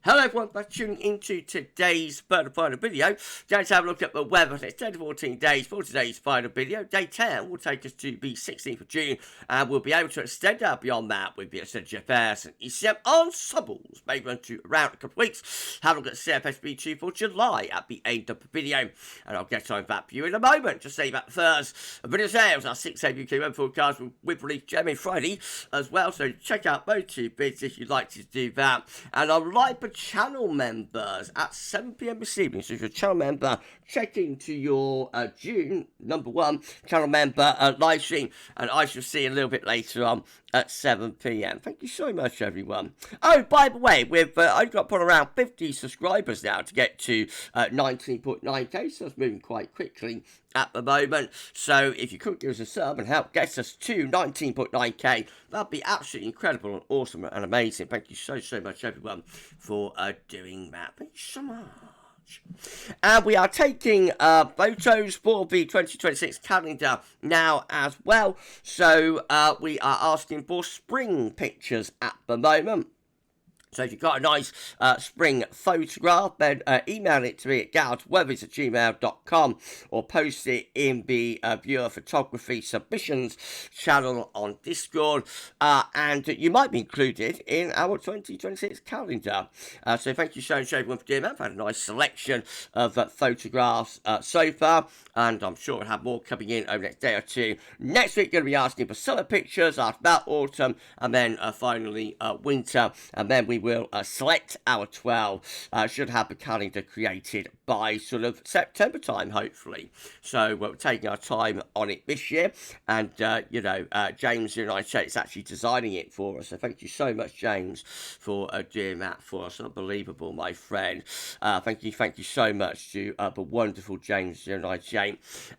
Hello everyone, thanks for tuning into today's final video. Going to have a look at the weather. It's 10 to 14 days for today's final video. Day 10 will take us to the 16th of June, and we'll be able to extend out beyond that with the GFS and ECM ensembles, maybe run to around a couple of weeks. Have a look at CFS V2 for July at the end of the video, and I'll get on that for you in a moment. Just say that first. Video sales, our 6 UK weather forecast with release Jeremy Friday as well, so check out those two bits if you'd like to do that. And I'm live for channel members at 7 PM this evening. So if you're a channel member, check into your June #1 channel member live stream, and I shall see you a little bit later on at 7 PM. Thank you so much, everyone. Oh, by the way, we've I've got put around 50 subscribers now to get to 19.9k, so it's moving quite quickly at the moment. So if you could give us a sub and help get us to 19.9k, that'd be absolutely incredible and awesome and amazing. Thank you so much, everyone, for doing that. Thank you so much. And we are taking photos for the 2026 calendar now as well. So we are asking for spring pictures at the moment. So if you've got a nice spring photograph, then email it to me at GavsWeatherVids@gmail.com or post it in the viewer photography submissions channel on Discord, and you might be included in our 2026 calendar. So thank you so much everyone for doing that. I've had a nice selection of photographs so far, and I'm sure we'll have more coming in over the next day or two. Next week, going to be asking for summer pictures, after that autumn, and then finally winter, and then we will select our 12. Should have the calendar created by sort of September time, hopefully. So we're taking our time on it this year, and James and I is actually designing it for us. So thank you so much, James, for doing that for us. Unbelievable, my friend. Thank you so much to the wonderful James and I.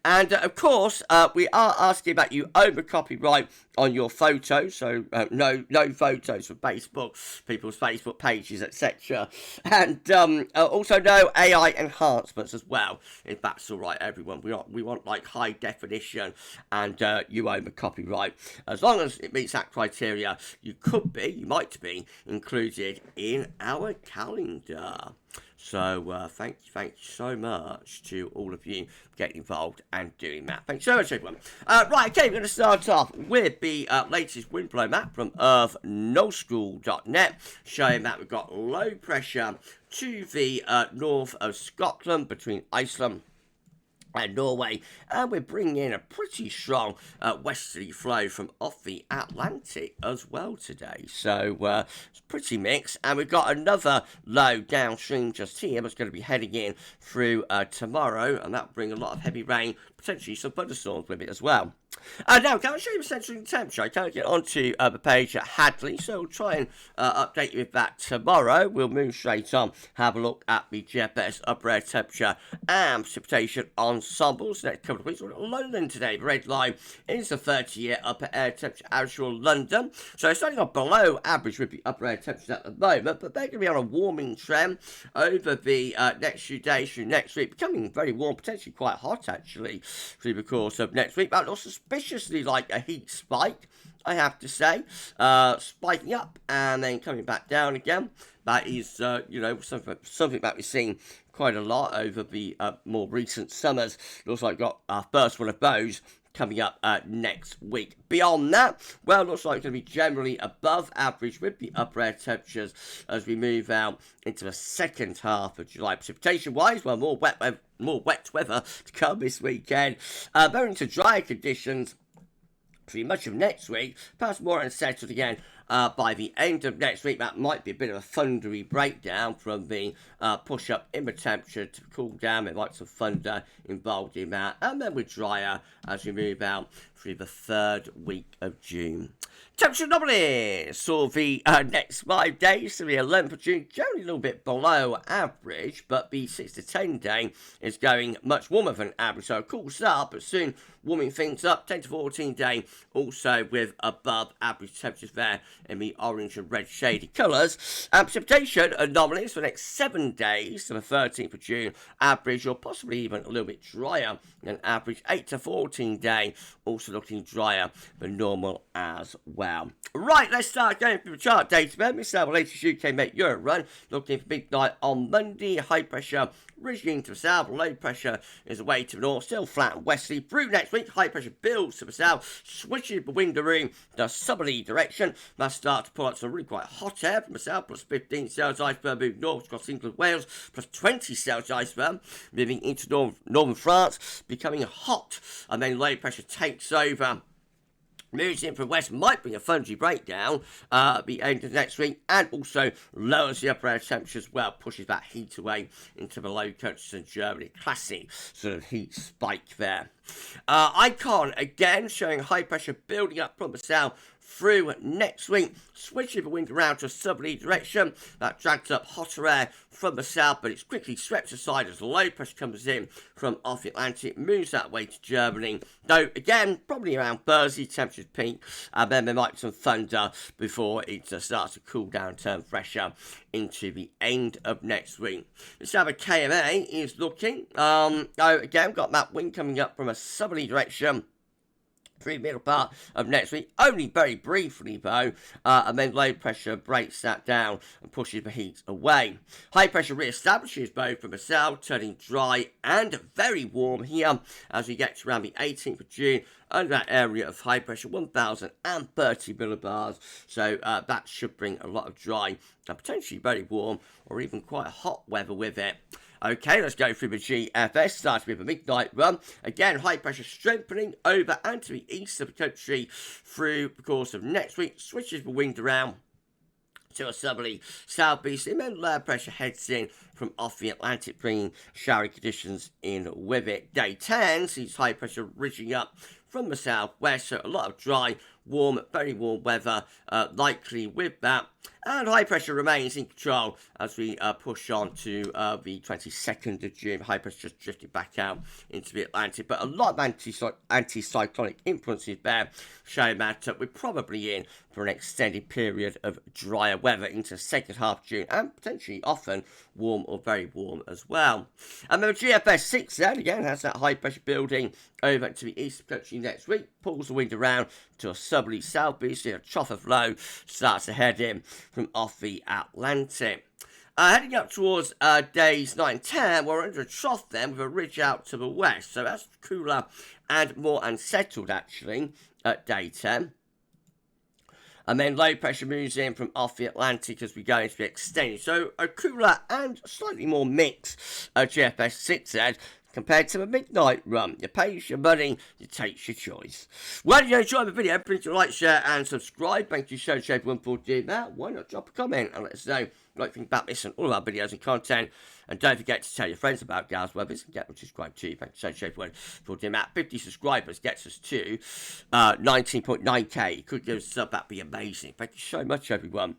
And of course, we are asking that you own the copyright on your photos, so no photos from Facebook, people's Facebook pages, etc. And also no AI enhancements as well, if that's all right, everyone. We want like high definition, and you own the copyright. As long as it meets that criteria, you might be included in our calendar. So thank you so much to all of you for getting involved and doing that. Thanks so much, everyone. Right, okay, we're going to start off with the latest wind blow map from earthnullschool.net, showing that we've got low pressure to the north of Scotland between Iceland and Norway, and we're bringing in a pretty strong westerly flow from off the Atlantic as well today. So it's pretty mixed, and we've got another low downstream just here that's going to be heading in through tomorrow, and that'll bring a lot of heavy rain, potentially some thunderstorms with it as well. Now, can I show you the central temperature? I can't get onto the page at Hadley, so we'll try and update you with that tomorrow. We'll move straight on, have a look at the GFS upper air temperature and precipitation ensembles. Next couple of weeks, we're at London today. The red line is the 30-year upper air temperature average for London. So it's starting off below average with the upper air temperatures at the moment, but they're going to be on a warming trend over the next few days through next week, becoming very warm, potentially quite hot actually through the course of next week. But also suspiciously like a heat spike, I have to say, spiking up and then coming back down again. That is, something that we've seen quite a lot over the more recent summers. Looks like we've got our first one of those coming up next week. Beyond that, well, looks like it's going to be generally above average with the upper air temperatures as we move out into the second half of July. Precipitation-wise, well, more wet weather to come this weekend. Going into drier conditions pretty much of next week, perhaps more unsettled again by the end of next week. That might be a bit of a thundery breakdown from the push up in the temperature to cool down. There might be some thunder involved in that, and then we're drier as we move out through the third week of June. Temperature anomalies for the next 5 days to the 11th of June, generally a little bit below average, but the 6 to 10 day is going much warmer than average, so it cools up, but soon warming things up. 10 to 14 day also with above average temperatures there in the orange and red shaded colours. Precipitation anomalies for the next 7 days to the 13th of June, average or possibly even a little bit drier than average. 8 to 14 day, also looking drier than normal as well. Right, let's start going through the chart data. Let's have the latest UK Met Euro run. Looking for midnight on Monday. High pressure ridging to the south, low pressure is away to the north, still flat and westerly. Through next week, high pressure builds to the south, switches the wind room the southerly direction. Must start to pull out some really quite hot air from the south, plus 15 Celsius iceberg moving north across England, Wales, plus 20 Celsius iceberg moving into northern France, becoming hot, and then low pressure takes over. Moves in from west, might bring a thundery breakdown at the end of next week, and also lowers the upper air temperature as well, pushes that heat away into the low countries in Germany. Classic sort of heat spike there. Icon again showing high pressure building up from the south through next week, switching the wind around to a southerly direction. That drags up hotter air from the south, but it's quickly swept aside as low pressure comes in from off the Atlantic, moves that way to Germany. Though, again, probably around Thursday, temperatures peak, and then there might be some thunder before it starts to cool down, turn fresher into the end of next week. Let's have a KMA is looking. Again, got that wind coming up from a southerly direction through the middle part of next week, only very briefly though, and then low pressure breaks that down and pushes the heat away. High pressure re-establishes both from the south, turning dry and very warm here as we get to around the 18th of June, under that area of high pressure, 1,030 millibars, so that should bring a lot of dry and potentially very warm or even quite hot weather with it. Okay, let's go through the GFS, starting with a midnight run. Again, high pressure strengthening over and to the east of the country through the course of next week. Switches the wind around to a southerly southeast, and then low pressure heads in from off the Atlantic, bringing showery conditions in with it. Day 10 sees high pressure ridging up from the southwest, so a lot of dry, warm, very warm weather likely with that. And high pressure remains in control as we push on to the 22nd of June. High pressure just drifted back out into the Atlantic, but a lot of anticyclonic influences there, showing that we're probably in for an extended period of drier weather into the second half of June, and potentially often warm or very warm as well. And then the GFS 6 then again has that high pressure building over to the east of the country next week, pulls the wind around to a southerly southeast, a trough of low starts to head in from off the Atlantic. Heading up towards days 9 and 10, we're under a trough then with a ridge out to the west, so that's cooler and more unsettled actually at day 10. And then low pressure moves in from off the Atlantic as we go into the extended. So a cooler and slightly more mixed GFS 6Z compared to the midnight run. You pay your money, you take your choice. Well, if you enjoyed the video, please like, share and subscribe. Thank you so much for doing that. Why not drop a comment and let us know what you think about this and all of our videos and content. And don't forget to tell your friends about GavsWeatherVids and get them subscribed too. Thank you so much for doing that. 50 subscribers gets us to 19.9k. Could give us a sub, that'd be amazing. Thank you so much, everyone.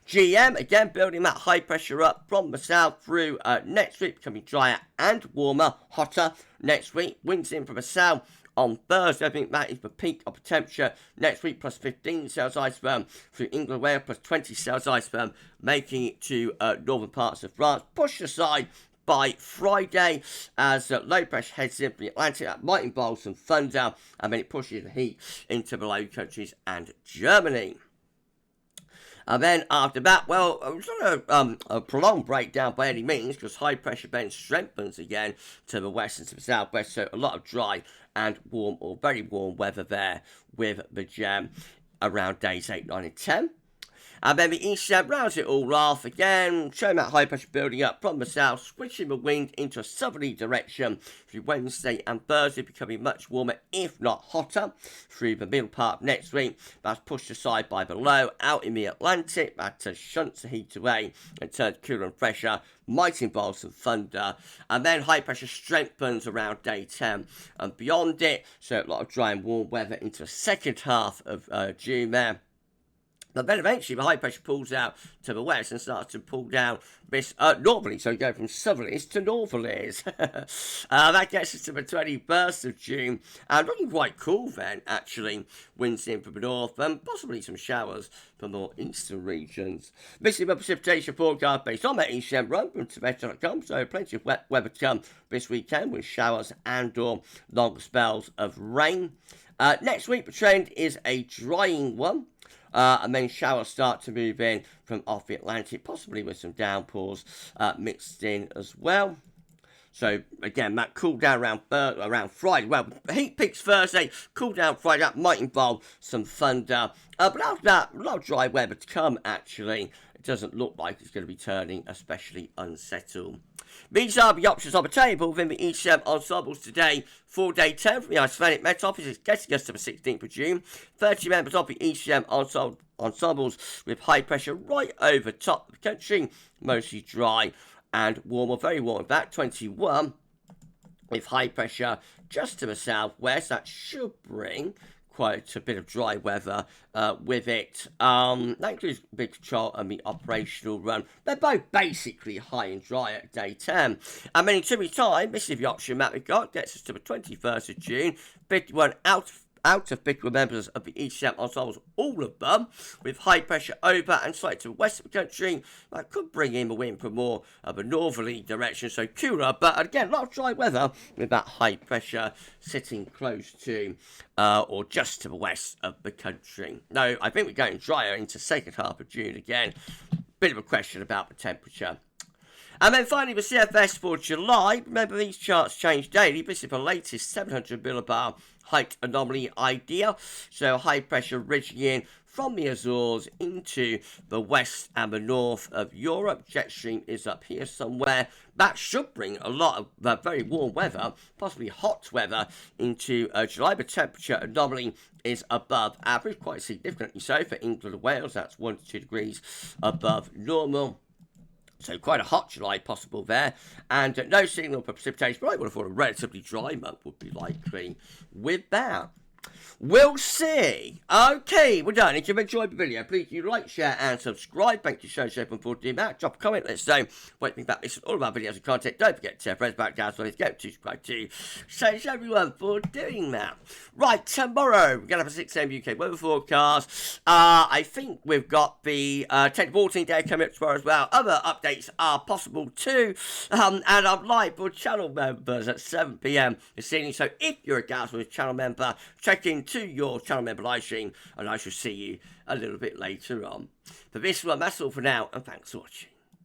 GM, again, building that high pressure up from the south through next week, becoming drier and warmer, hotter next week. Winds in from the south on Thursday. I think that is the peak of the temperature next week, plus 15 Celsius iceberg through England, Wales, plus 20 Celsius iceberg, making it to northern parts of France. Pushed aside by Friday as low pressure heads in from the Atlantic. That might involve some thunder, and then it pushes the heat into the Low Countries and Germany. And then after that, well, it was not a prolonged breakdown by any means, because high pressure then strengthens again to the west and to the southwest, so a lot of dry and warm or very warm weather there with the gem around days 8, 9 and 10. And then the ECM rounds it all off again, showing that high pressure building up from the south, switching the wind into a southerly direction through Wednesday and Thursday, becoming much warmer, if not hotter, through the middle part of next week. That's pushed aside by the low out in the Atlantic. That shunts the heat away and turns cooler and fresher. Might involve some thunder. And then high pressure strengthens around day 10 and beyond it. So a lot of dry and warm weather into the second half of June there. But then eventually the high pressure pulls out to the west and starts to pull down this northerly. So you go from southerlies to northerlies. That gets us to the 21st of June. Looking quite cool then, actually. Winds in from the north and possibly some showers from more eastern regions. This is the precipitation forecast based on that ECM run from Tibet.com. So plenty of wet weather to come this weekend with showers and or long spells of rain. Next week the trend is a drying one. And then showers start to move in from off the Atlantic, possibly with some downpours mixed in as well. So, again, that cool down around Friday. Well, heat peaks Thursday, cool down Friday. That might involve some thunder. But after that, a lot of dry weather to come, actually. It doesn't look like it's going to be turning especially unsettled. These are the options on the table within the ECM ensembles today. 4-day 10 from the Icelandic Met Office is getting us to the 16th of June. 30 members of the ECM ensembles with high pressure right over top of the country. Mostly dry and warm, or very warm. In fact, 21 with high pressure just to the southwest. That should bring quite a bit of dry weather with it. That includes big control and the operational run. They're both basically high and dry at day 10. And then in 2 weeks' time, this is the option map we've got. Gets us to the 21st of June. 51 out of 51 members of the ECM ensembles, all of them, with high pressure over and slightly to the west of the country. That could bring in the wind from more of a northerly direction, so cooler, but again, a lot of dry weather with that high pressure sitting close to or just to the west of the country. No, I think we're going drier into second half of June again. Bit of a question about the temperature. And then finally, the CFS for July. Remember, these charts change daily. This is the latest 700 millibar height anomaly idea. So high pressure ridging in from the Azores into the west and the north of Europe. Jet stream is up here somewhere. That should bring a lot of very warm weather, possibly hot weather, into July. The temperature anomaly is above average, quite significantly so for England and Wales. That's 1 to 2 degrees above normal. So quite a hot July possible there, and no signal for precipitation, but I would have thought a relatively dry month would be likely with that. We'll see. Okay, we're done. If you've enjoyed the video, please do like, share, and subscribe. Thank you so much for doing that. Drop a comment, let us know what you think about this and all of our videos and content. Don't forget to tell friends about GavsWeatherVids. Get to subscribe too. Thanks everyone for doing that. Right, tomorrow we're going to have a 6 AM UK weather forecast. I think we've got the 10 to 14 day coming up tomorrow as well. Other updates are possible too. And I'm live for channel members at 7 PM this evening. So if you're a GavsWeatherVids channel member, check into your channel member live stream and I shall see you a little bit later on. For this one, that's all for now, and thanks for watching.